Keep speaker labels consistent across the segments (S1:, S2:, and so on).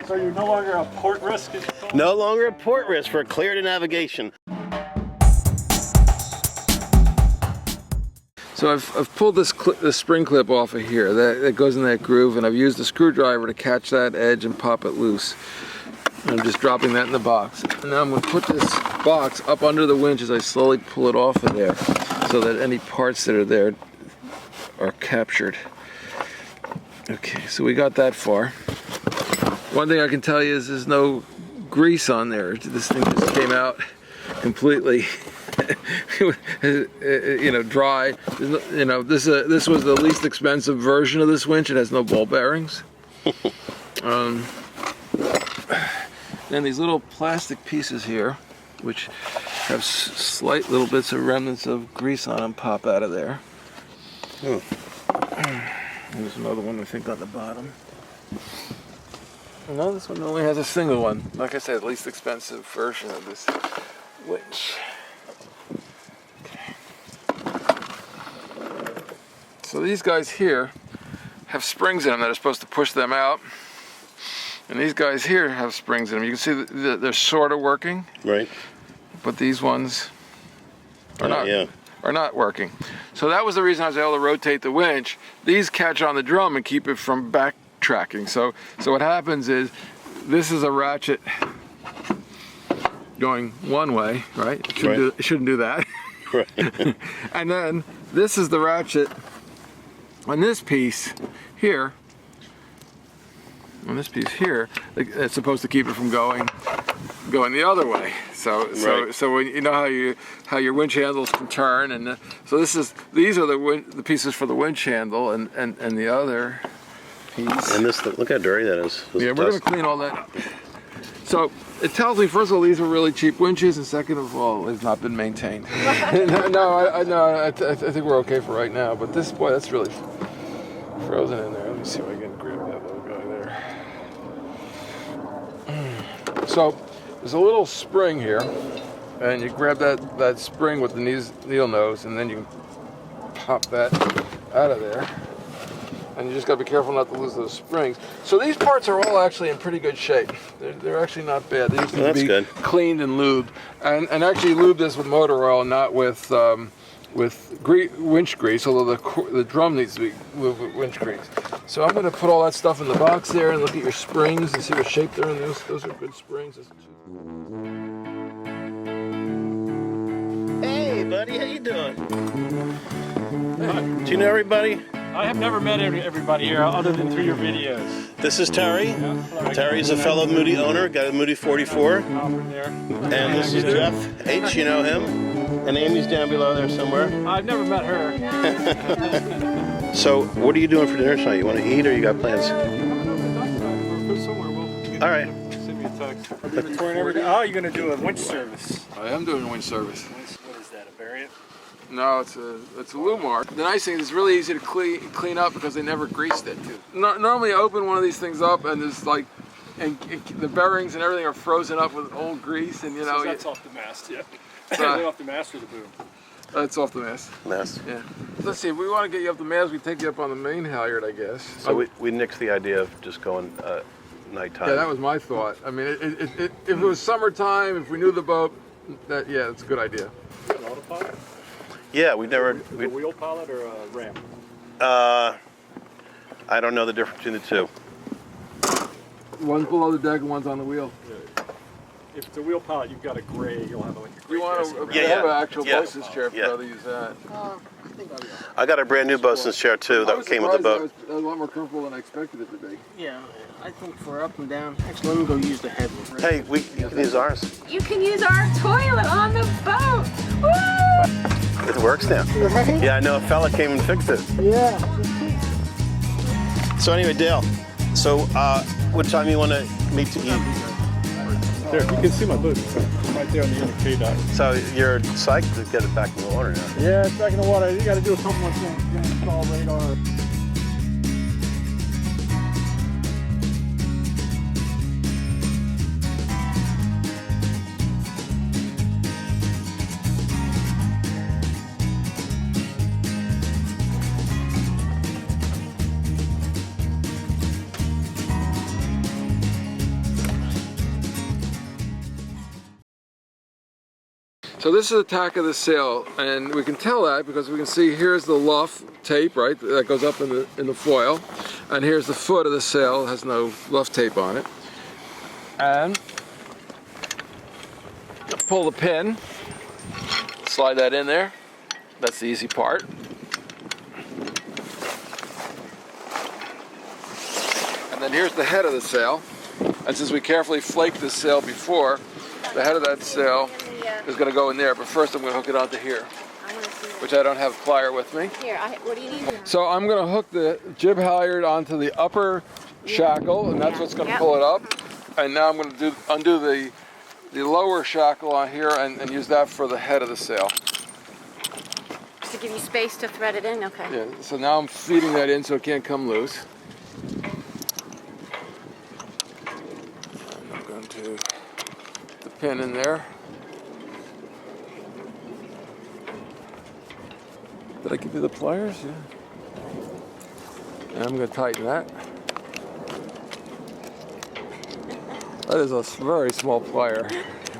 S1: So you're no longer a port risk?
S2: No longer a port risk for clear to navigation.
S3: So I've pulled this spring clip off of here that goes in that groove, and I've used a screwdriver to catch that edge and pop it loose. And I'm just dropping that in the box. And now I'm going to put this box up under the winch as I slowly pull it off of there, so that any parts that are there are captured. Okay, so we got that far. One thing I can tell you is there's no grease on there. This thing just came out completely you know, dry. You know, this was the least expensive version of this winch. It has no ball bearings. Then these little plastic pieces here, which have slight little bits of remnants of grease on them, pop out of there.
S2: Oh.
S3: There's another one I think on the bottom. No, this one only has a single one. Like I said, the least expensive version of this winch. So these guys here have springs in them that are supposed to push them out, and these guys here have springs in them. You can see that they're sort of working,
S2: Right.
S3: but these ones are not.
S2: Yeah.
S3: Are not working. So that was the reason I was able to rotate the winch. These catch on the drum and keep it from backtracking. So what happens is, this is a ratchet going one way, right? It shouldn't do that.
S2: Right.
S3: And then this is the ratchet on this piece here. On this piece here, it's supposed to keep it from going the other way. So when you know how your winch handles can turn, and so these are the pieces for the winch handle, and the other piece.
S2: And this, look how dirty that is.
S3: Yeah, we're gonna clean all that up. So it tells me, first of all, these are really cheap winches, and second of all, they've not been maintained. I think we're okay for right now. But this, boy, that's really frozen in there. Let me see if I can grab that little guy there. So there's a little spring here, and you grab that spring with the needle nose, and then you pop that out of there. And you just got to be careful not to lose those springs. So these parts are all actually in pretty good shape. They're actually not bad. They just need to be
S2: good.
S3: Cleaned and lubed, and actually lube this with motor oil, not with winch grease. Although the drum needs to be lubed with winch grease. So I'm going to put all that stuff in the box there and look at your springs and see what shape they're in. Those are good springs.
S2: Hey, buddy, how you doing? Hey. Do you know everybody?
S1: I have never met everybody here other than through your videos.
S2: This is Terry.
S1: Yeah.
S2: Terry's a fellow Moody owner, got a Moody 44.
S1: And
S2: And this is Jeff H, you know him. And Amy's down below there somewhere.
S1: I've never met her.
S2: So, what are you doing for dinner tonight? You want to eat or you got plans?
S1: We'll go somewhere.
S2: All right.
S1: Send me a text. Inventory and everything. Oh, you're going to do a winch service.
S3: I am doing winch service.
S1: What is that, a variant?
S3: No, it's a Lumar. The nice thing is it's really easy to clean up because they never greased it. Normally, I open one of these things up and there's like, the bearings and everything are frozen up with old grease, and you know.
S1: So that's off the mast, yeah. Off the mast or the boom?
S3: That's off the mast.
S2: Mast.
S3: Yeah. Let's see. If we want to get you up the mast, we take you up on the main halyard, I guess.
S2: So we nixed the idea of just going nighttime.
S3: Yeah, that was my thought. I mean, if it was summertime, if we knew the boat, that's a good idea.
S1: An autopilot?
S2: Yeah, we've never.
S1: A wheel pilot or a ram?
S2: I don't know the difference between the two.
S3: One's below the deck and one's on the wheel.
S1: Yeah. If it's a wheel pilot, you've got a gray. You'll have like a gray.
S3: You want
S1: chassis,
S3: to
S1: right?
S3: have an actual bosun's chair if you'd rather use that.
S2: I got a brand new bosun's chair too that came with the boat.
S3: That was a lot more comfortable than I expected it to be.
S4: Yeah, I think for up and down. Actually, let me go use the head one.
S2: Hey, you can use ours.
S5: You can use our toilet on the boat. Woo!
S2: It works now.
S4: Right?
S2: Yeah, I know a fella came and fixed it.
S4: Yeah.
S2: So anyway, Dale, so what time you want to meet to eat?
S1: There, you can see my boot. Right there on the end of K-Dot.
S2: So you're psyched to get it back in the water now.
S1: Yeah, it's back in the water. You got to do a couple more things. You got to install radar.
S3: So this is the tack of the sail, and we can tell that because we can see here's the luff tape, right, that goes up in the foil, and here's the foot of the sail. It has no luff tape on it. And pull the pin, slide that in there. That's the easy part. And then here's the head of the sail. And since we carefully flaked this sail before, the head of that sail is going to go in there. But first I'm going to hook it onto here, which I don't have plier with me.
S5: Here, what do you need?
S3: So I'm going to hook the jib halyard onto the upper shackle, and that's what's going to pull it up. And now I'm going to undo the lower shackle on here and use that for the head of the sail.
S5: To give you space to thread it in, okay.
S3: Yeah, so now I'm feeding that in so it can't come loose. I'm going to the pin in there. Did I give you the pliers? Yeah. And I'm going to tighten that. That is a very small plier.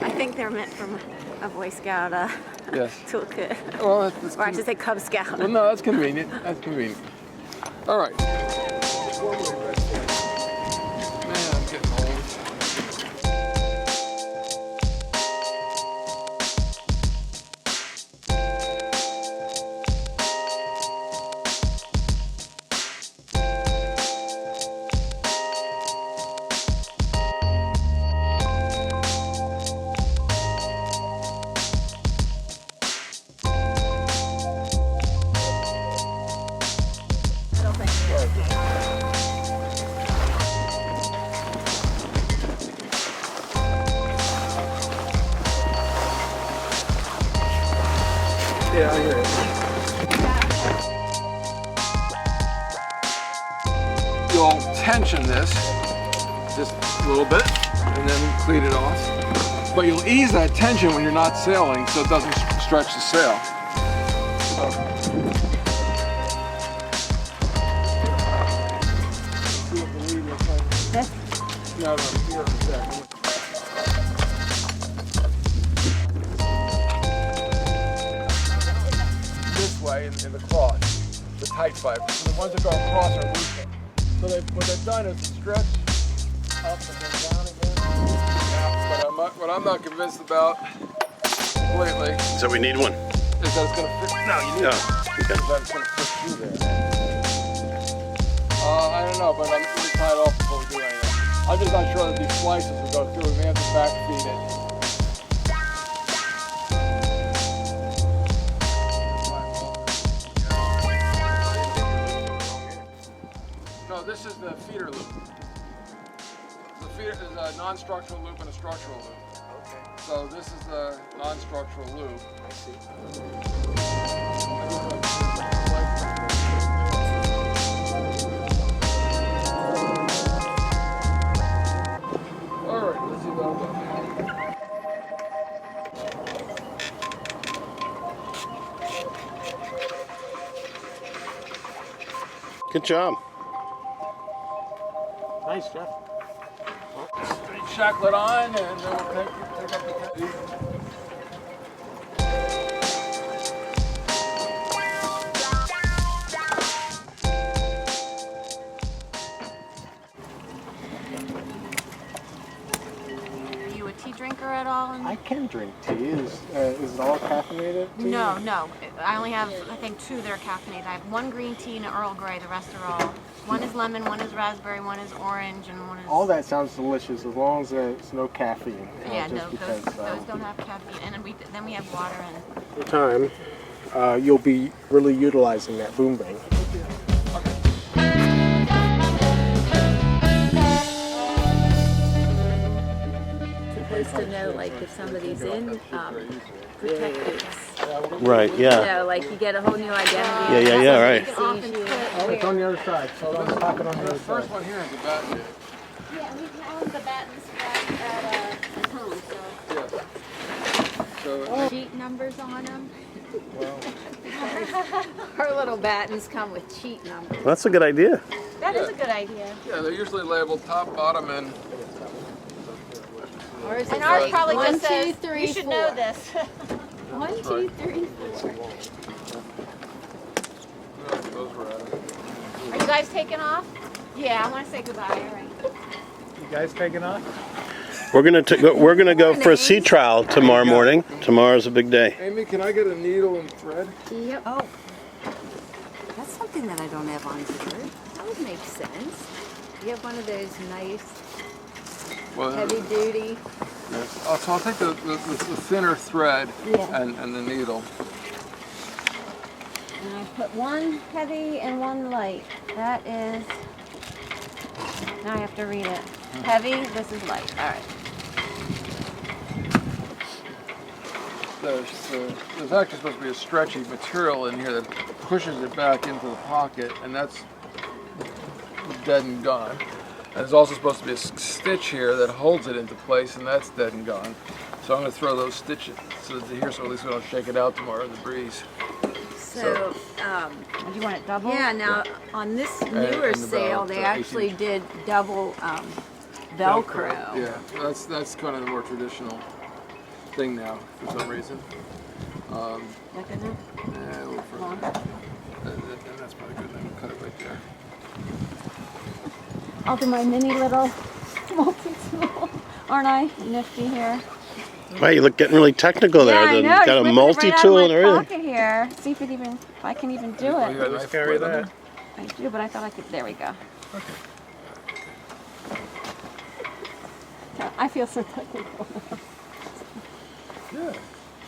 S5: I think they're meant for a Boy Scout
S3: Yes.
S5: toolkit.
S3: Well,
S5: Or I should say Cub Scout.
S3: well, no, that's convenient. That's convenient. All right. Man, I'm getting old. Yeah, I hear it. You'll tension this just a little bit and then clean it off. But you'll ease that tension when you're not sailing so it doesn't stretch the sail. No, here in a second. This way in the cross, the tight fibers. The ones that go across are looser. So what they've done is stretch up and then down again. Yeah, but what I'm not convinced about completely
S2: So we need one.
S3: is that it's going to fit. No, you need
S2: No. Okay.
S3: that it's going to fit through there. I don't know, but I'm going to tie it off before we do anything. I'm just not sure that these slices will go through. We may have to back feed it. No, this is the feeder loop. The feeder is a non-structural loop and a structural loop. Okay. So this is the non-structural loop. I see. All right, let's see what I've got.
S2: Good job.
S4: Nice, Jeff.
S3: Shackle it on, and then we'll take up the tape.
S5: Are you a tea drinker at all?
S4: I can drink tea. Is it all caffeinated tea?
S5: No. I only have, I think, 2 that are caffeinated. I have 1 green tea and an Earl Grey. The rest are all. One is lemon, one is raspberry, one is orange, and one is...
S4: All that sounds delicious as long as there's no caffeine.
S5: Yeah,
S4: just
S5: no,
S4: because,
S5: those don't have caffeine. And then we have water and...
S4: time, you'll be really utilizing that boom bank.
S6: Supposed to know, like, if somebody's in protectives.
S2: Right,
S6: You
S2: yeah.
S6: know, like you get a whole new identity.
S2: Yeah, right.
S6: Sees you.
S4: Oh, it's on the other side, so I'll pop it on the other
S3: The first
S4: side.
S3: one here is the bat jig.
S5: Yeah, we found the battens at home, so...
S3: So
S6: Sheet numbers on them. Her little battens come with sheet numbers.
S2: Well, that's a good idea.
S5: That is a good idea.
S3: yeah, they're usually labeled top, bottom, and
S6: Ours
S5: And
S6: is
S5: ours
S6: like
S5: probably
S6: 1,
S5: just says,
S6: 2, 3,
S5: you should
S6: 4.
S5: know this.
S6: 1, 2, 3, 4.
S3: Those were out.
S5: Are you guys taking off? Yeah, I want to say goodbye. All right.
S1: You guys taking off?
S2: We're gonna go for a sea trial tomorrow morning. Tomorrow's a big day.
S3: Amy, can I get a needle and thread?
S6: Yep. Oh. That's something that I don't have on here. That would make sense. You have one of those nice,
S3: Well,
S6: heavy duty.
S3: so I'll take the thinner thread
S5: Yeah.
S3: and the needle.
S5: And I put one heavy and one light. That is. Now I have to read it. Heavy. This is light. All right.
S3: There's actually supposed to be a stretchy material in here that pushes it back into the pocket, and that's dead and gone. And there's also supposed to be a stitch here that holds it into place, and that's dead and gone. So I'm going to throw those stitches here, so at least we don't shake it out tomorrow in the breeze.
S6: So,
S5: Do you want it double?
S6: yeah, now on this newer
S3: and
S6: sale,
S3: about,
S6: they
S3: 18.
S6: actually did double Velcro.
S3: Yeah, that's kind of the more traditional thing now for some reason.
S5: That good enough?
S3: Yeah, a little further. And that's probably good. Then we'll cut it right there.
S5: I'll do my mini little multi-tool. Aren't I nifty here?
S2: Wow, you look getting really technical there.
S5: Yeah, I know.
S2: Got
S5: Just
S2: a
S5: whip it
S2: multi-tool
S5: right
S2: and
S5: out of my
S2: everything.
S5: pocket here. See if I can even do
S3: You got
S5: it.
S3: a knife
S1: carry
S3: blade on
S1: that.
S3: there?
S5: I do, but I thought I could. There we go. I feel so technical.
S3: Yeah.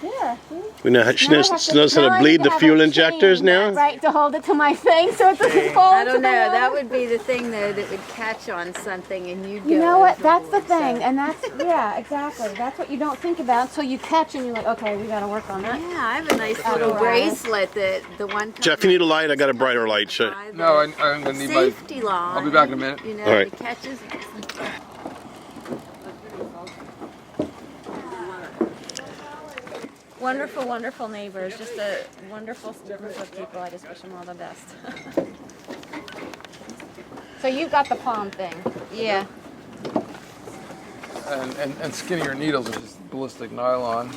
S5: Yeah. See?
S2: We know she
S5: Now I
S2: knows,
S5: have
S2: she knows how
S5: now
S2: to
S5: I
S2: bleed
S5: need
S2: the
S5: to have
S2: fuel
S5: a
S2: injectors
S5: chain,
S2: now.
S5: right, to hold it to my thing so it doesn't fall.
S6: I
S5: into
S6: don't
S5: the
S6: know.
S5: water.
S6: That would be the thing, though, that would catch on something and you'd
S5: You
S6: go
S5: know what? That's the
S6: overboard,
S5: thing,
S6: so-
S5: and that's yeah, exactly. That's what you don't think about until you catch and you're like, okay, we got to work on that.
S6: Yeah, I have a nice little
S5: Apparatus.
S6: bracelet that the one time
S2: Jeff, you need a light? I got a brighter light. Should
S3: No, I'm going to need my.
S6: safety line.
S3: I'll be back in a minute.
S6: You know,
S2: All right.
S6: it catches.
S5: Wonderful, wonderful neighbors. Just a wonderful group of people. I just wish them all the best. So you've got the palm thing.
S6: Yeah.
S3: And skinnier needles, which is ballistic nylon,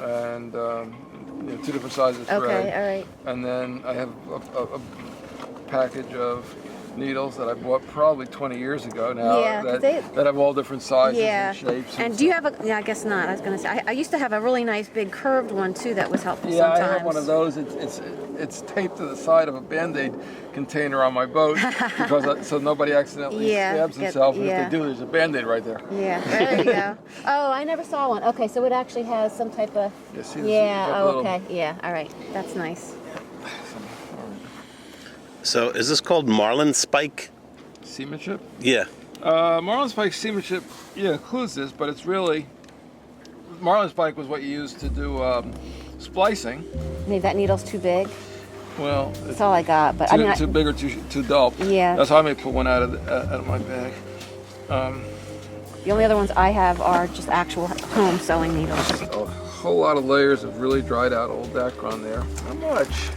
S3: and 2 different sizes of thread.
S6: Okay. All right.
S3: And then I have a package of needles that I bought probably 20 years ago now.
S6: Yeah, 'cause
S3: that have all different sizes
S6: Yeah.
S3: and shapes.
S5: And do you have a? Yeah, I guess not. I was gonna say. I used to have a really nice big curved one too. That was helpful
S3: Yeah,
S5: sometimes.
S3: I have one of those. It's taped to the side of a Band-Aid container on my boat because so nobody accidentally
S6: Yeah,
S3: stabs
S6: get-
S3: himself. And
S6: yeah.
S3: if they do, there's a Band-Aid right there.
S6: Yeah. There you go.
S5: Oh, I never saw one. Okay, so it actually has some type of.
S3: You see this
S5: Yeah.
S3: got
S5: Oh,
S3: little-
S5: okay. Yeah. All right. That's nice.
S2: So is this called marlin spike?
S3: Seamanship?
S2: Yeah.
S3: Marlin spike seamanship, yeah, includes this, but it's really marlin spike was what you used to do splicing.
S5: Maybe that needle's too big.
S3: Well, it's
S5: That's all I got. But I mean,
S3: too big or too dull.
S5: Yeah.
S3: That's how I may pull one out of my bag.
S5: the only other ones I have are just actual home sewing needles.
S3: A whole lot of layers of really dried out old Dacron there. How much?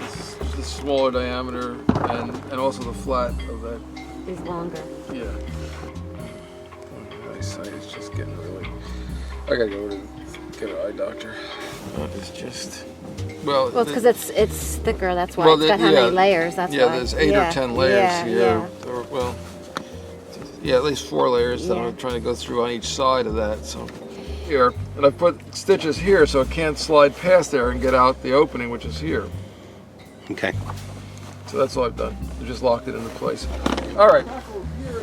S3: It's just a smaller diameter and also the flat of that.
S5: Is longer.
S3: Yeah. My eyesight is just getting really. I gotta go to get an eye doctor. It's just. Well,
S5: Well, it's because it's thicker. That's why.
S3: Well,
S5: It's got how
S3: yeah.
S5: many layers? That's
S3: yeah,
S5: why.
S3: there's 8 or 10 layers
S5: yeah,
S3: here.
S5: Yeah.
S3: Or, well, yeah, at least 4 layers that
S5: Yeah.
S3: I'm trying to go through on each side of that. So here, and I've put stitches here so it can't slide past there and get out the opening, which is here.
S2: Okay.
S3: So that's all I've done. I just locked it into place. All right.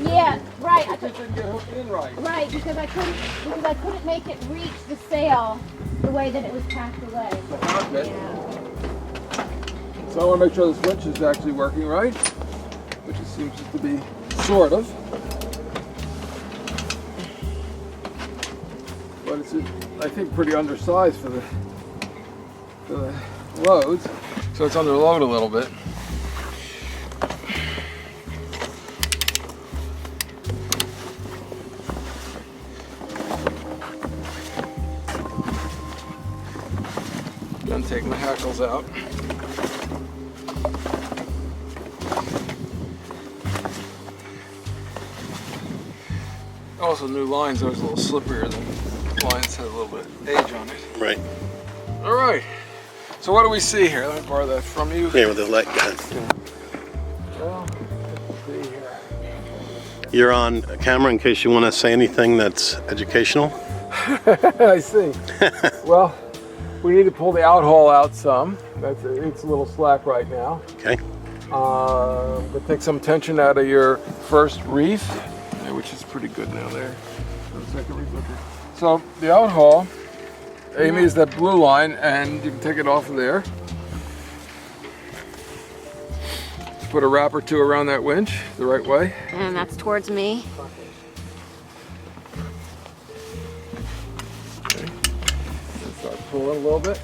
S5: Yeah, right. I
S3: It didn't get hooked in right.
S5: Right, because I couldn't make it reach the sail the way that it was packed away.
S3: Okay.
S5: Yeah.
S3: So I want to make sure this winch is actually working right, which it seems to be, sort of. But it's, I think, pretty undersized for the loads, so it's under load a little bit. Gonna take my hackles out. Also, new lines always a little slipperier than line's had a little bit of age on it.
S2: Right.
S3: All right. So what do we see here? Let me borrow that from you.
S2: Yeah, with the light gun.
S3: Well, let's see here.
S2: You're on camera in case you want to say anything that's educational.
S3: I see. Well, we need to pull the outhaul out some. It's a little slack right now.
S2: Okay.
S3: But take some tension out of your first reef, which is pretty good now there. The second reef, okay. So the outhaul, Amy, is that blue line, and you can take it off of there. Put a wrap or two around that winch the right way.
S5: And that's towards me.
S3: Okay. Start pulling a little bit.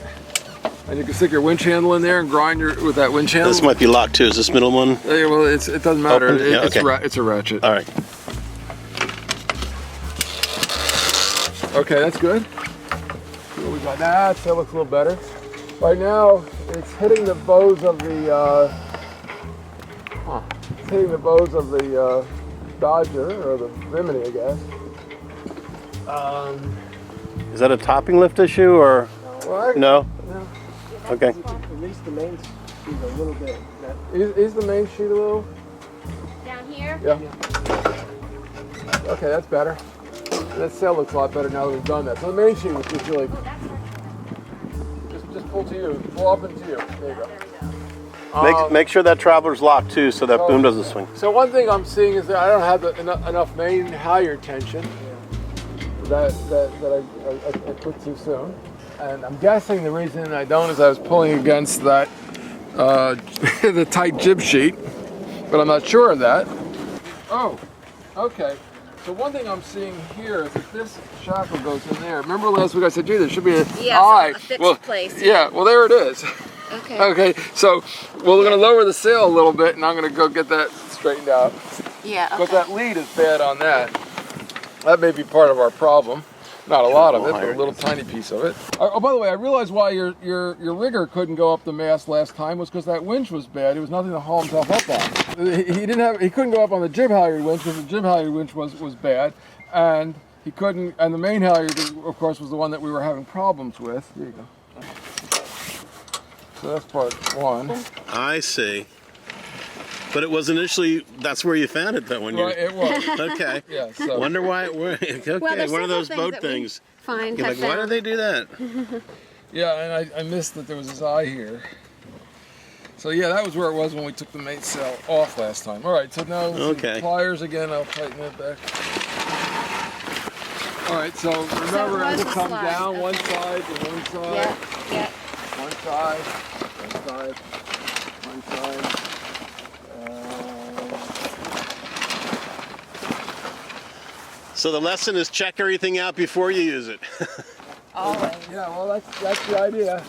S3: And you can stick your winch handle in there and grind with that winch handle.
S2: This might be locked too. Is this middle one?
S3: Yeah, well, it doesn't matter.
S2: Open? Yeah, okay.
S3: It's a ratchet.
S2: All right.
S3: Okay, that's good. See what we got. That looks a little better. Right now, it's hitting the bows of the Dodger, or the Bimini, I guess.
S2: Is that a topping lift issue or
S3: Well,
S2: no?
S3: No.
S2: Okay.
S4: At least the main sheet a little bit.
S3: Is the main sheet a little?
S5: Down here?
S3: Yeah. Okay, that's better. That sail looks a lot better now that we've done that. So the main sheet was just really. Just pull to you. Pull up into you. There you go.
S2: Make sure that traveler's locked too, so that boom doesn't swing.
S3: So one thing I'm seeing is that I don't have enough main halyard tension that I put too soon, and I'm guessing the reason I don't is I was pulling against that the tight jib sheet, but I'm not sure of that. Oh, okay. So one thing I'm seeing here is that this shackle goes in there. Remember last week I said, gee, there should be an eye.
S5: A fixed place.
S3: Yeah, well there it is.
S5: Okay.
S3: Okay, so we're going to lower the sail a little bit, and I'm going to go get that straightened out.
S5: Yeah, okay.
S3: But that lead is bad on that. That may be part of our problem. Not a lot of it, but a little tiny piece of it. Oh, by the way, I realized why your rigger couldn't go up the mast last time was because that winch was bad. There was nothing to haul himself up on. He couldn't go up on the jib halyard winch because the jib halyard winch was bad, and he couldn't. And the main halyard, of course, was the one that we were having problems with. There you go. So that's part one.
S2: I see. But it was initially, that's where you found it though when you.
S3: Right, it was.
S2: Okay.
S3: Yeah. So.
S2: Wonder why it worked. Okay,
S5: Well, there's
S2: one of those
S5: several
S2: boat
S5: things
S2: things.
S5: Fine.
S2: You're like, why did they do that?
S3: Yeah, and I missed that there was this eye here. So yeah, that was where it was when we took the mainsail off last time. All right, so now
S2: Okay.
S3: pliers again. I'll tighten it back. All right, so remember,
S5: it was
S3: it
S5: a
S3: comes
S5: slide,
S3: down
S5: okay.
S3: one side to one side,
S5: Yeah.
S3: one side, one side, one side.
S2: So the lesson is check everything out before you use it.
S5: Always.
S3: Yeah, well, that's the idea.